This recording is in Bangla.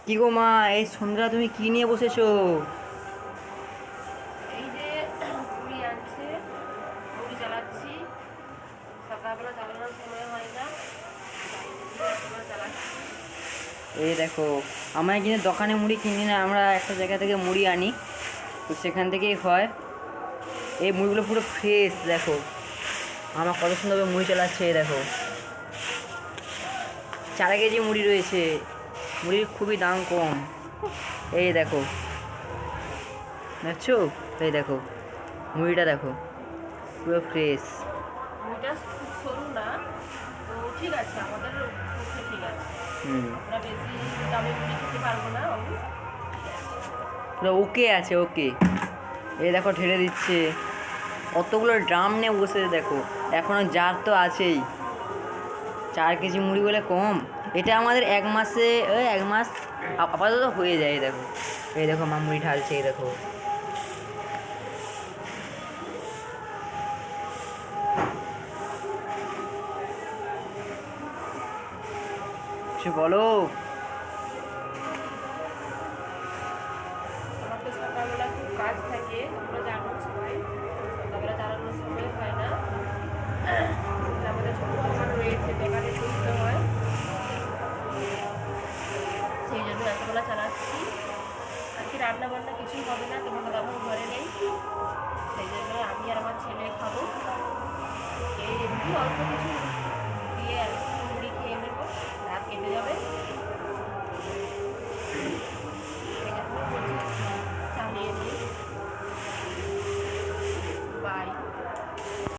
কি গো মা, এই সন্ধ্যা তুমি কি নিয়ে বসেছো? এই যে মুড়ি আনছে, মুড়ি চালাচ্ছি। সকালবেলা চালানোর সময় হয় না, তাই চালাচ্ছি। এই দেখো, আমরা কিন্তু দোকানে মুড়ি কিনি না, আমরা একটা জায়গা থেকে মুড়ি আনি, তো সেখান থেকেই হয়। এই মুড়িগুলো পুরো ফ্রেশ দেখো, আমার কত সুন্দরভাবে মুড়ি চালাচ্ছে। এই দেখো, 4 কেজি মুড়ি রয়েছে, মুড়ির খুবই দাম কম। এই দেখো, দেখছো? এই দেখো, মুড়িটা দেখো, পুরো ফ্রেশ। মুড়িটা খুব সরু না, তো ঠিক আছে, আমাদের পক্ষে ঠিক আছে। হুম, আমরা বেশি দামে মুড়ি খেতে পারবো না বাবু। পুরো ওকে আছে, ওকে। এই দেখো ঢেলে দিচ্ছে, কতগুলো ড্রাম নিয়ে বসে দেখো, এখনো জার তো আছেই। 4 কেজি মুড়ি বলে কম? এটা আমাদের 1 মাসে, ওই 1 মাস আপাতত হয়ে যায়। এই দেখো, এই দেখো মা মুড়ি ঢালছে, এই দেখো। সে বলো। আমার তো সকালবেলা খুব কাজ থাকে, তোমরা জানো সবাই। সকালবেলা চালানোর সময় হয় না, আমাদের ছোটো দোকান রয়েছে, দোকানে চলতে হয়, সেই জন্য এতবেলা চালাচ্ছি। আজকে রান্না বান্না কিছুই হবে না, তোমাকে বাবু ঘরে নেই, সেই জন্য আমি আর আমার ছেলে খাবো। এই এমনি অল্প কিছু